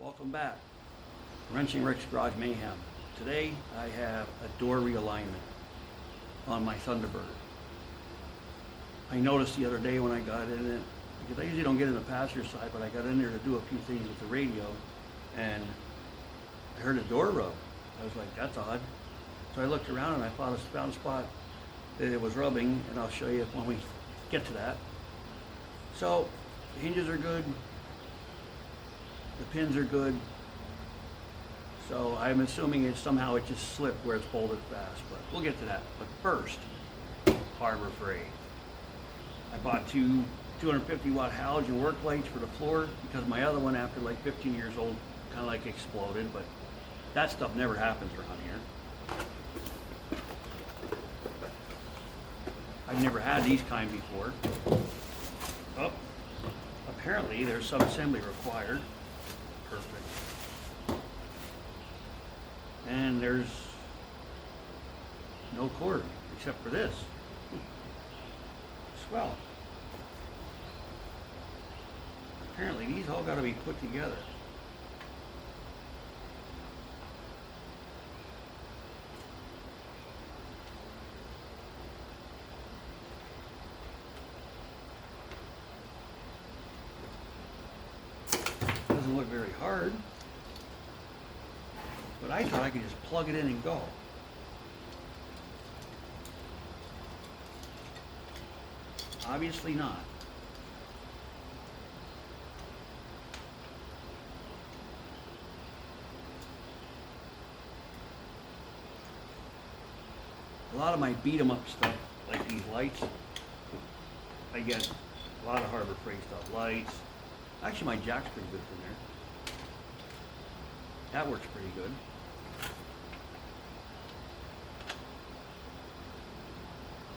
Welcome back. Wrenching Rick's Garage Mayhem. Today I have a door realignment on my Thunderbird. I noticed the other day when I got in it, because I usually don't get in the passenger side, but I got in there to do a few things with the radio, and I heard a door rub. I was like, that's odd. So I looked around and I found a spot that it was rubbing, and I'll show you when we get to that. So, the hinges are good, the pins are good, so I'm assuming somehow it just slipped where it's bolted fast, but we'll get to that. But first, Harbor Freight. I bought two 250 watt halogen work lights for the floor because my other one, after like 15 years old, kind of like exploded, but that stuff never happens around here. I've never had these kind before. Oh, apparently there's some assembly required. Perfect. And there's no cord except for this. Swell. Apparently these all got to be put together. Doesn't look very hard, but I thought I could just plug it in and go. Obviously not. A lot of my beat 'em up stuff, like these lights, I get a lot of Harbor Freight stuff. Lights. Actually, my jack's pretty good from there. That works pretty good.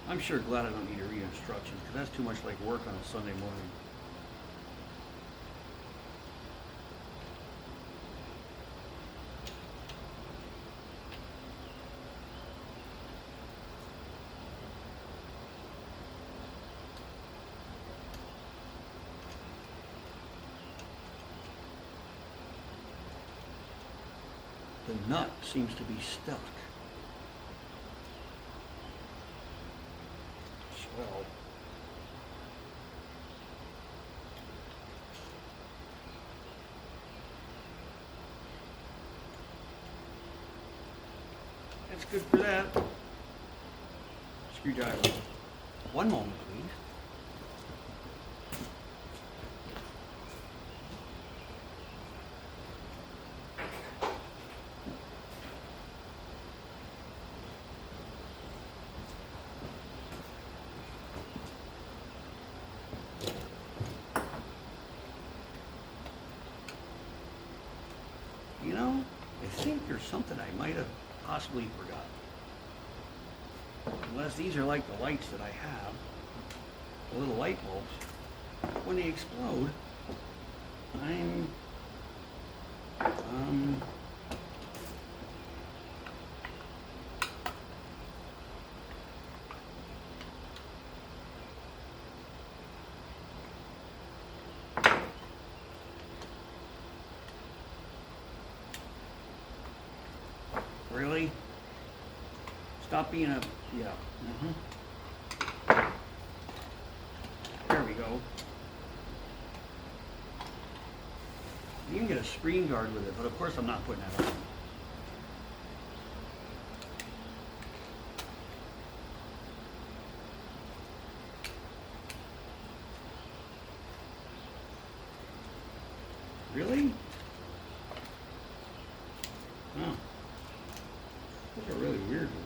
I'm sure glad I don't need to read instructions, because that's too much like work on a Sunday morning. The nut seems to be stuck. Swell. That's good for that. Screwdriver. One moment, please. You know, I think there's something I might have possibly forgotten. Unless these are like the lights that I have, the little light bulbs. When they explode, I'm really? Stop being a, yeah. There we go. You can get a screen guard with it, but of course I'm not putting that on. Really? Huh. Those are really weird looking.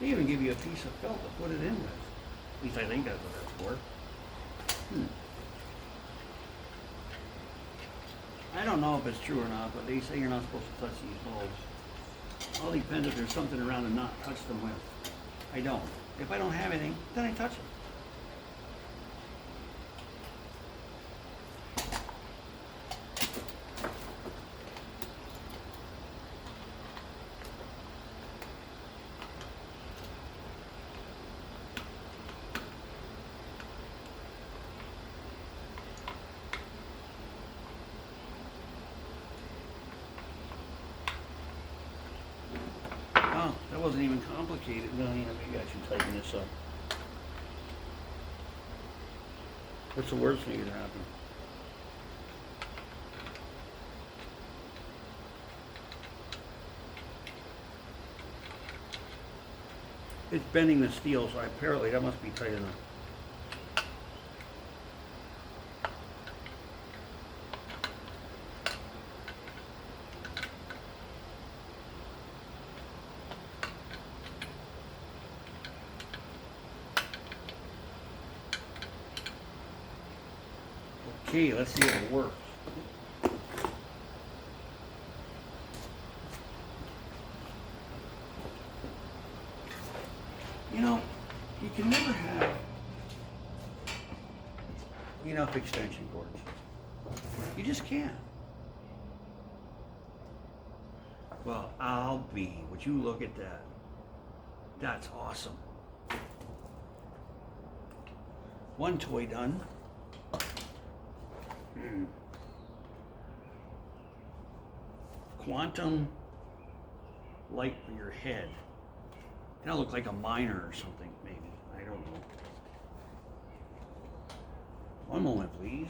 They even give you a piece of felt to put it in with. At least I think that's what that's for. I don't know if it's true or not, but they say you're not supposed to touch these bulbs. All depends if there's something around to not touch them with. I don't. If I don't have anything, then I touch it. wasn't even complicated. No, yeah, maybe I should tighten this up. What's the worst thing that could happen? It's bending the steel, so apparently that must be tight enough. Okay, let's see if it works. You know, you can never have enough extension cords. You just can't. Well, I'll be. Would you look at that? That's awesome. One toy done. Quantum light for your head. Kind of look like a miner or something, maybe. I don't know. One moment, please.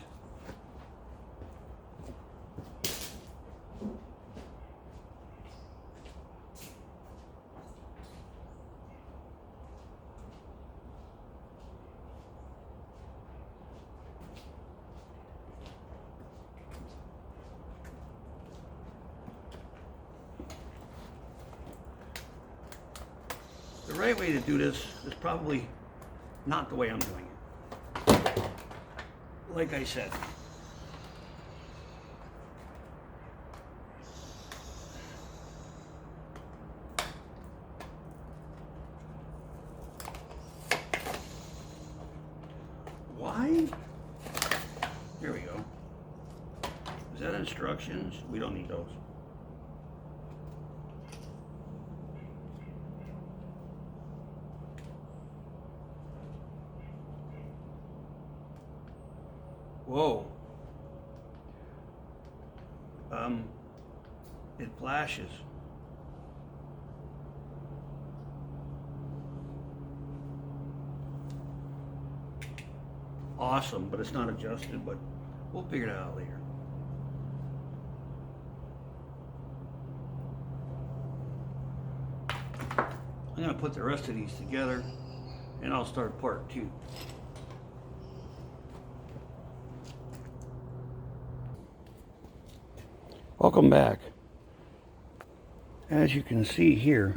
The right way to do this is probably not the way I'm doing it. Like I said, why? Here we go. Is that instructions? We don't need those. Whoa. It flashes. Awesome, but it's not adjusted, but we'll figure it out later. I'm going to put the rest of these together and I'll start part 2. Welcome back. As you can see here,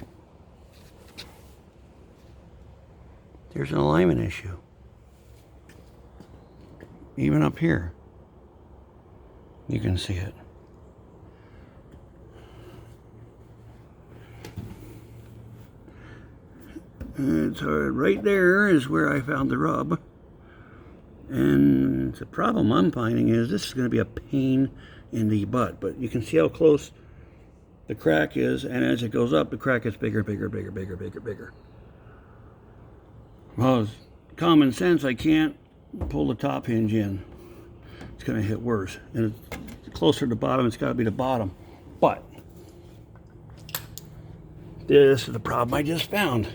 there's an alignment issue. Even up here, you can see it. It's right there is where I found the rub. And the problem I'm finding is this is going to be a pain in the butt. But you can see how close the crack is, and as it goes up, the crack gets bigger, bigger, bigger, bigger, bigger, bigger. Well, it's common sense, I can't pull the top hinge in. It's going to hit worse. And it's closer to the bottom, it's got to be the bottom. But this is the problem I just found.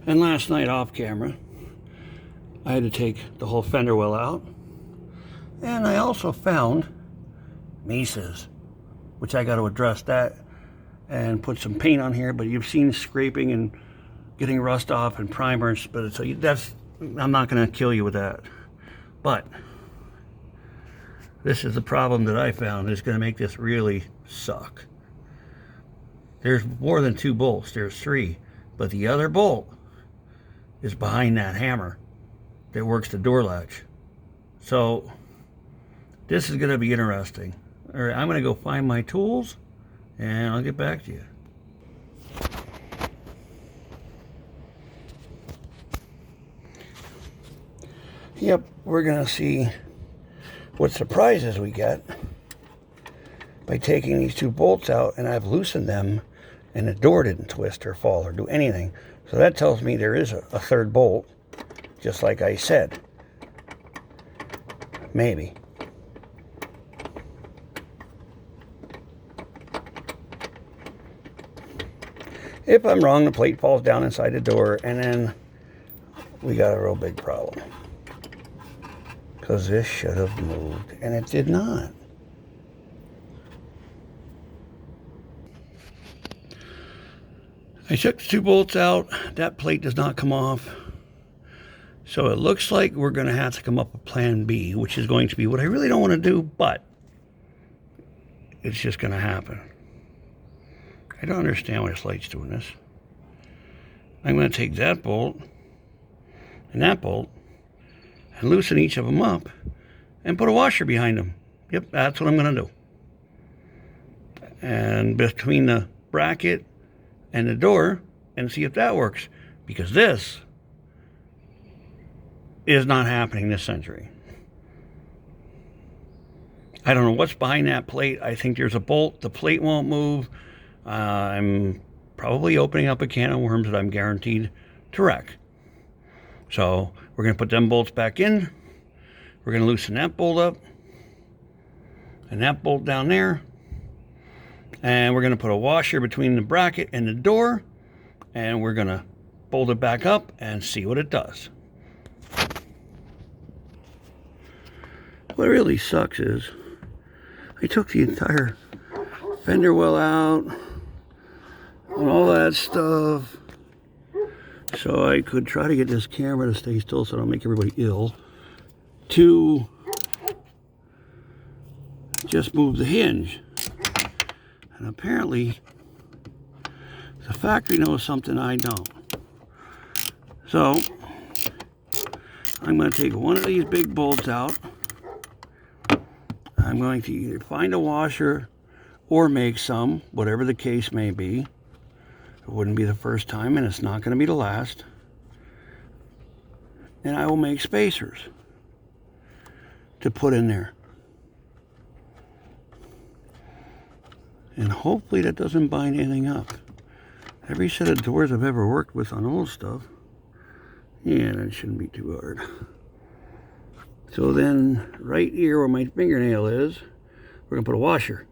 And last night off camera, I had to take the whole fender well out. And I also found mesas, which I got to address that and put some paint on here. But you've seen scraping and getting rust off and primers, but so that's, I'm not going to kill you with that. But this is the problem that I found is going to make this really suck. There's more than 2 bolts, there's 3, but the other bolt is behind that hammer that works the door latch. So this is going to be interesting. All right, I'm going to go find my tools and I'll get back to you. Yep, we're going to see what surprises we get by taking these 2 bolts out, and I've loosened them and the door didn't twist or fall or do anything. So that tells me there is a 3rd bolt, just like I said. Maybe. If I'm wrong, the plate falls down inside the door, and then we got a real big problem. Because this should have moved, and it did not. I took the 2 bolts out. That plate does not come off. So it looks like we're going to have to come up with plan B, which is going to be what I really don't want to do, but it's just going to happen. I don't understand why this light's doing this. I'm going to take that bolt and that bolt and loosen each of them up and put a washer behind them. Yep, that's what I'm going to do. And between the bracket and the door, and see if that works, because this is not happening this century. I don't know what's behind that plate. I think there's a bolt. The plate won't move. I'm probably opening up a can of worms that I'm guaranteed to wreck. So we're going to put them bolts back in. We're going to loosen that bolt up and that bolt down there. And we're going to put a washer between the bracket and the door, and we're going to bolt it back up and see what it does. What really sucks is I took the entire fender well out and all that stuff so I could try to get this camera to stay still so I don't make everybody ill, to just move the hinge. And apparently, the factory knows something I don't. So, I'm going to take one of these big bolts out. I'm going to either find a washer or make some, whatever the case may be. It wouldn't be the first time, and it's not going to be the last. And I will make spacers to put in there. And hopefully that doesn't bind anything up. Every set of doors I've ever worked with on old stuff, yeah, that shouldn't be too hard. So then, right here where my fingernail is, we're going to put a washer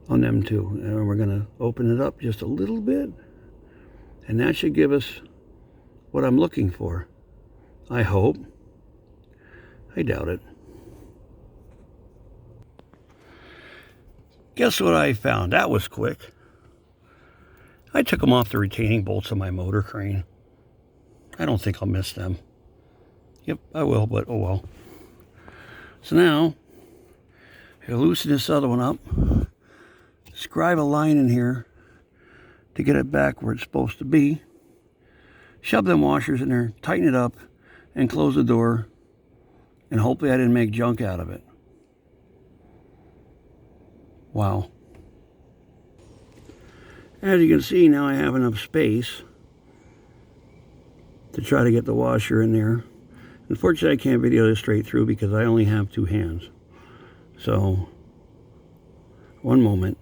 on them too. And we're going to open it up just a little bit. And that should give us what I'm looking for. I hope. I doubt it. Guess what I found? That was quick. I took them off the retaining bolts of my motor crane. I don't think I'll miss them. Yep, I will, but oh well. So now, I'll loosen this other one up, scribe a line in here to get it back where it's supposed to be, shove them washers in there, tighten it up, and close the door, and hopefully I didn't make junk out of it. Wow. As you can see, now I have enough space to try to get the washer in there. Unfortunately, I can't video this straight through because I only have 2 hands. So, one moment.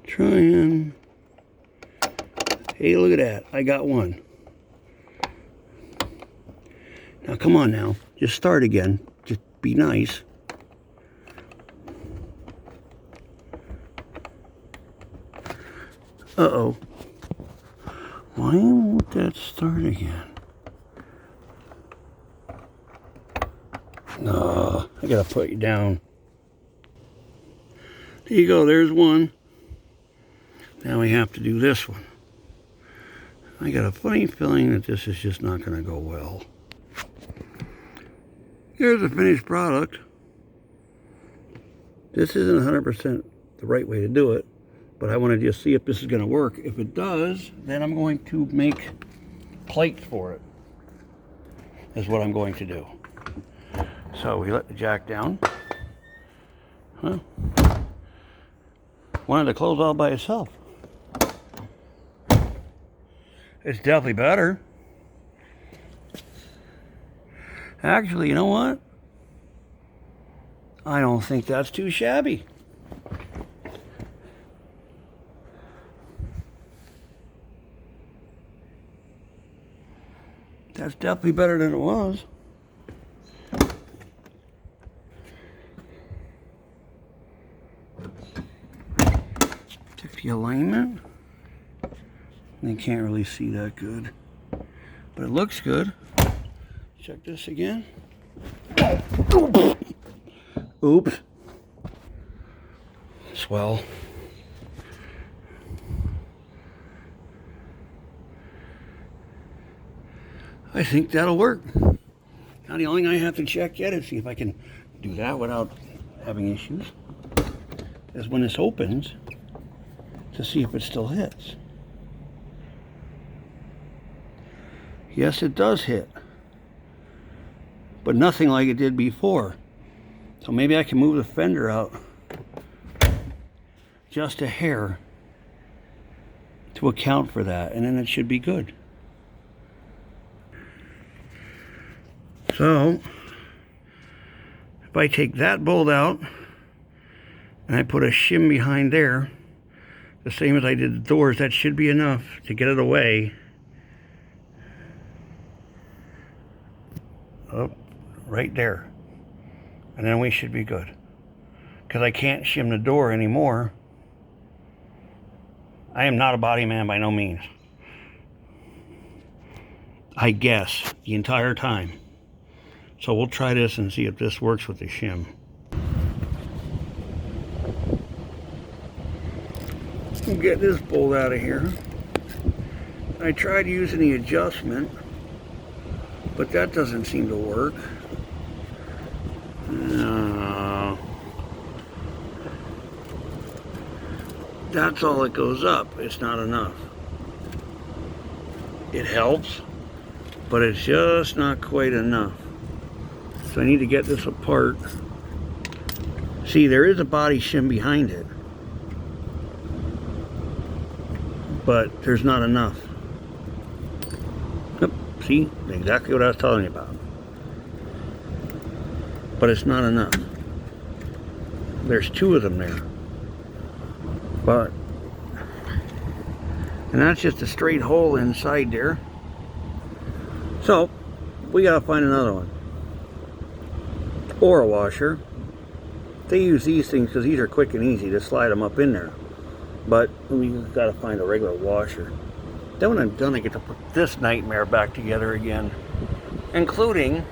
Trying. Hey, look at that. I got one. Now, come on now. Just start again. Just be nice. Uh-oh. Why won't that start again? No, I gotta put you down. There you go, there's one. Now we have to do this one. I got a funny feeling that this is just not gonna go well. Here's the finished product. This isn't 100% the right way to do it, but I want to just see if this is going to work. If it does, then I'm going to make plates for it, is what I'm going to do. So we let the jack down. Well, wanted to close all by itself. It's definitely better. Actually, you know what? I don't think that's too shabby. That's definitely better than it was. the alignment. You can't really see that good, but it looks good. Check this again. Oops. Swell. I think that'll work. Now the only thing I have to check yet is see if I can do that without having issues is when this opens to see if it still hits. Yes, it does hit, but nothing like it did before. So maybe I can move the fender out just a hair to account for that, and then it should be good. So if I take that bolt out and I put a shim behind there, the same as I did the doors, that should be enough to get it away. Up right there, and then we should be good, because I can't shim the door anymore. I am not a body man by no means. I guess the entire time. So we'll try this and see if this works with the shim. We'll get this bolt out of here. I tried using the adjustment, but that doesn't seem to work. No. That's all it goes up. It's not enough. It helps, but it's just not quite enough. So I need to get this apart. See, there is a body shim behind it, but there's not enough. Yep, see, exactly what I was telling you about. But it's not enough. There's two of them there. But, and that's just a straight hole inside there. So, we gotta find another one. Or a washer. They use these things because these are quick and easy to slide them up in there. But we gotta find a regular washer. Then when I'm done, I get to put this nightmare back together again, including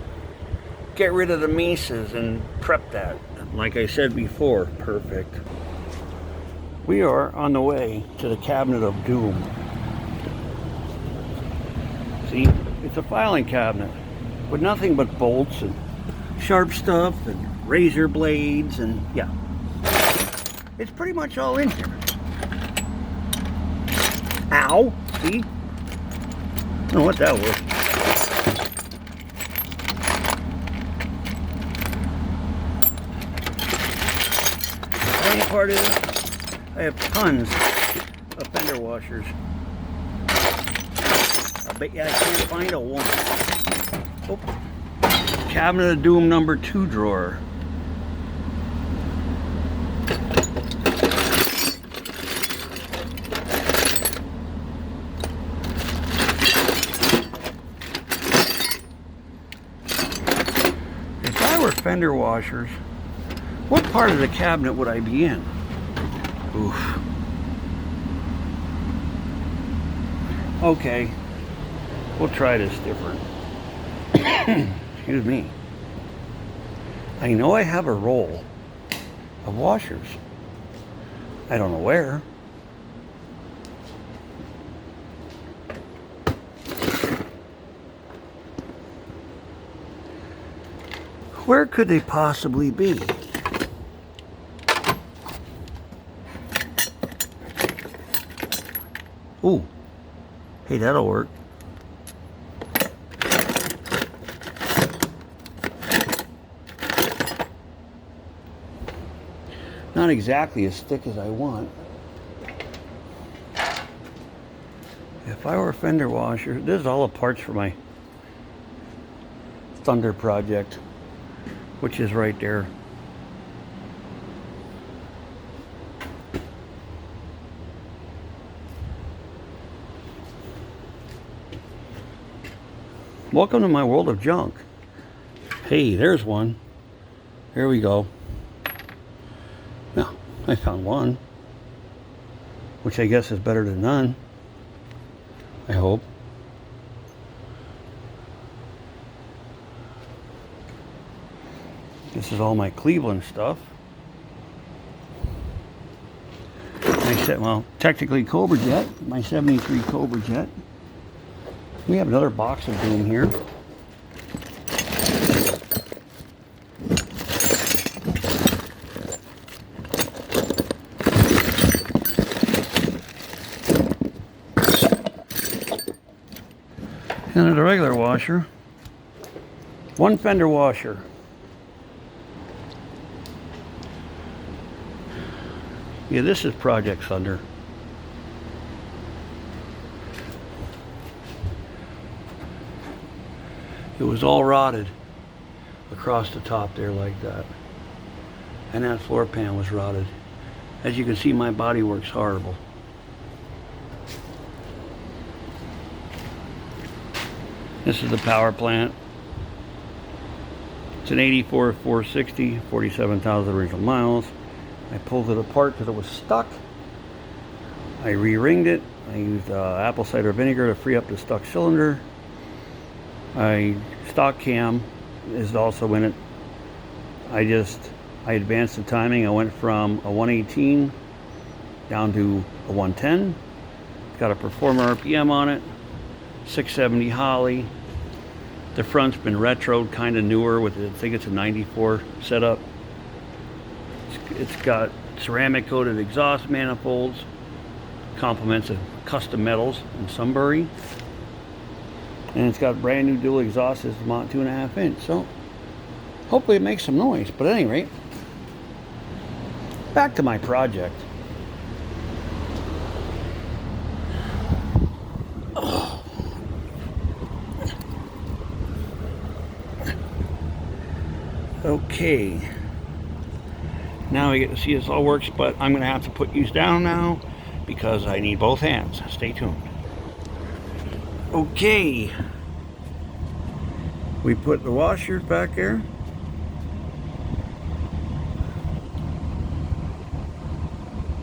get rid of the Mises and prep that. Like I said before, perfect. We are on the way to the cabinet of doom. See, it's a filing cabinet with nothing but bolts and sharp stuff and razor blades, and yeah, it's pretty much all in here. Ow! See? I don't know what that was. The funny part is, I have tons of fender washers. I bet you I can't find a one. Oh. Cabinet of Doom number 2 drawer. If I were fender washers, what part of the cabinet would I be in? Oof. Okay, we'll try this different. Excuse me. I know I have a roll of washers. I don't know where. Where could they possibly be? Ooh. Hey, that'll work. Not exactly as thick as I want. If I were a fender washer, this is all the parts for my Thunder project, which is right there. Welcome to my world of junk. Hey, there's one. Here we go. Now, I found one. which I guess is better than none, I hope. This is all my Cleveland stuff. Well, technically Cobra Jet, my 73 Cobra Jet. We have another box of doom here. And there's a regular washer. One Fender washer. Yeah, this is Project Thunder. It was all rotted across the top there like that. And that floor pan was rotted. As you can see, my body works horrible. This is the power plant. It's an 84 460, 47,000 original miles. I pulled it apart because it was stuck. I re-ringed it. I used apple cider vinegar to free up the stuck cylinder. Stock cam is also in it. I advanced the timing. I went from a 118 down to a 110. It's got a Performer RPM on it. 670 Holly. The front's been retroed, kind of newer with I think it's a 94 setup. It's got ceramic coated exhaust manifolds, complements of custom metals in Sunbury, and it's got brand new dual exhaust system on 2.5 inch. So hopefully it makes some noise. But at any rate, back to my project. Okay. Now we get to see this all works, but I'm going to have to put these down now because I need both hands. Stay tuned. Okay. We put the washers back there.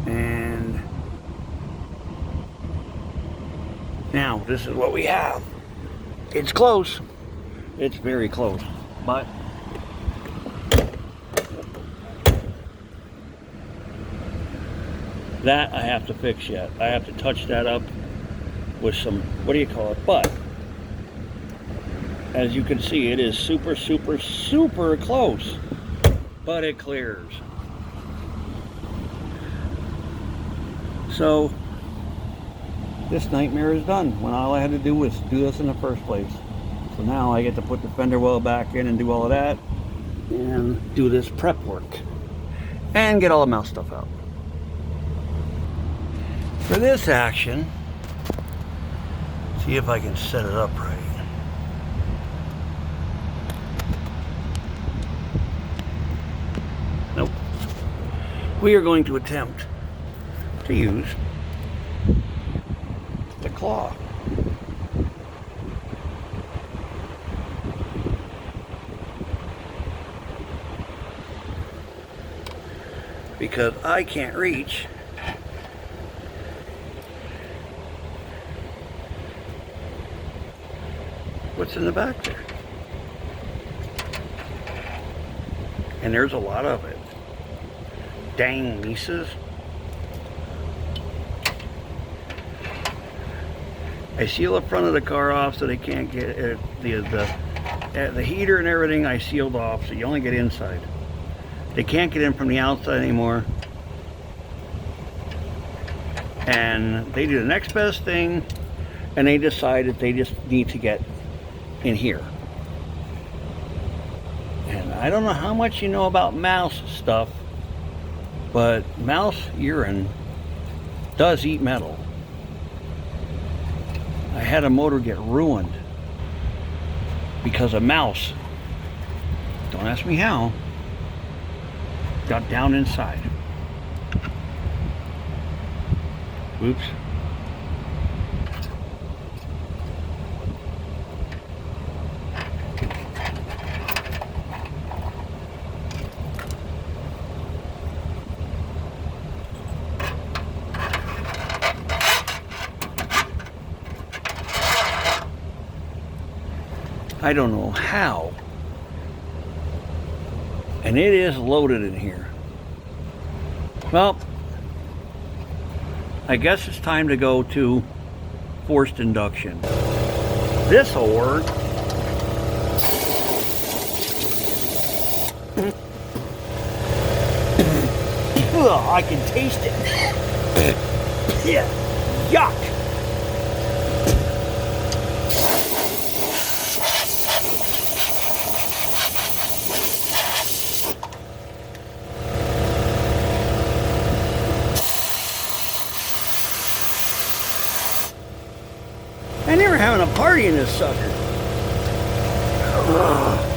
And now this is what we have. It's close. It's very close. But that I have to fix yet. I have to touch that up with some, what do you call it? But as you can see, it is super, super, super close. But it clears. So this nightmare is done when all I had to do was do this in the first place. So now I get to put the fender well back in and do all of that and do this prep work and get all the mouse stuff out. For this action, see if I can set it up right. Nope. We are going to attempt to use the claw. Because I can't reach what's in the back there. And there's a lot of it. Dang Mises. I seal the front of the car off so they can't get it. The heater and everything I sealed off so you only get inside. They can't get in from the outside anymore. And they do the next best thing and they decide that they just need to get in here. And I don't know how much you know about mouse stuff, but mouse urine does eat metal. I had a motor get ruined because a mouse, don't ask me how, got down inside. Oops. I don't know how. And it is loaded in here. Well, I guess it's time to go to forced induction. This will work. Ugh, I can taste it. Yeah, yuck. I never having a party in this sucker. Ugh.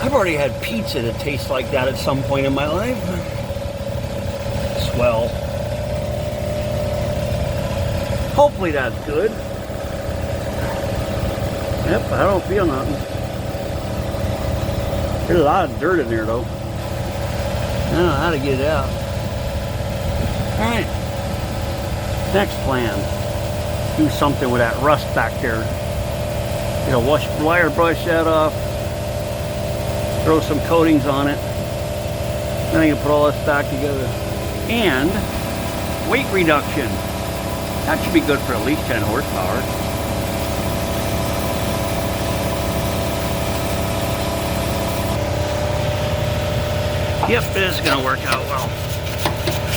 I've already had pizza that tastes like that at some point in my life. Swell. Hopefully that's good. Yep, I don't feel nothing. There's a lot of dirt in there though. I don't know how to get it out. Alright. Next plan. Do something with that rust back there. Get a wire brush that off. Throw some coatings on it. Then I can put all this back together. And weight reduction. That should be good for at least 10 horsepower. Yep, this is gonna work out well.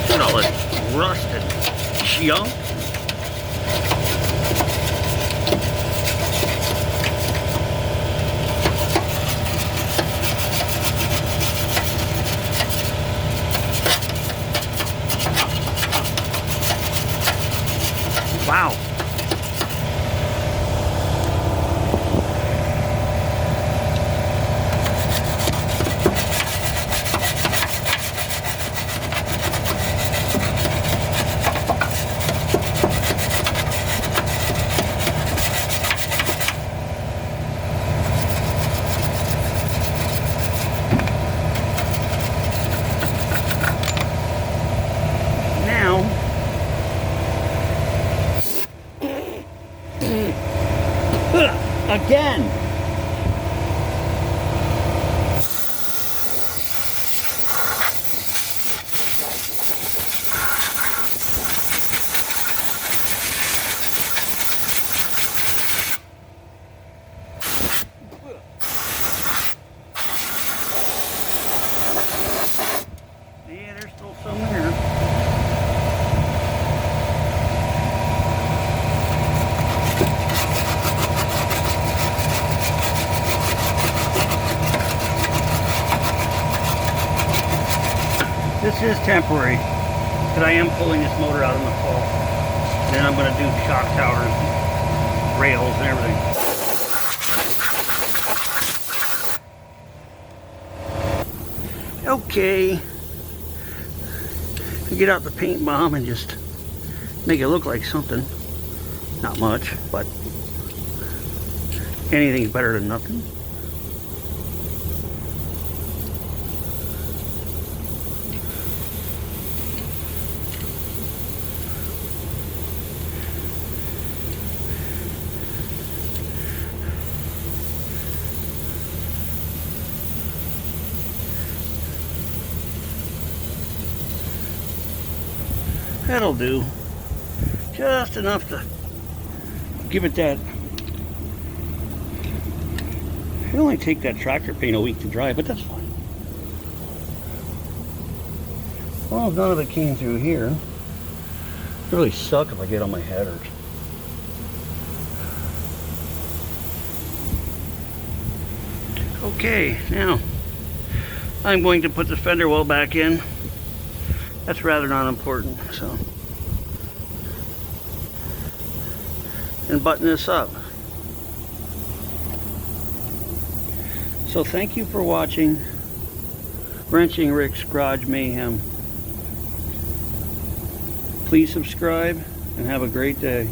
Look at all this rust and junk. Wow. Again. Yeah, there's still some here. This is temporary, because I am pulling this motor out in the fall. Then I'm going to do shock towers, rails, and everything. Okay. Get out the paint bomb and just make it look like something. Not much, but anything's better than nothing. That'll do. Just enough to give it that. It'll only take that tractor paint a week to dry, but that's fine. Well, none of it came through here. It'd really suck if I get on my headers. Okay, now I'm going to put the fender well back in. That's rather not important, so. And button this up. So thank you for watching Wrenching Rick's Garage Mayhem. Please subscribe and have a great day.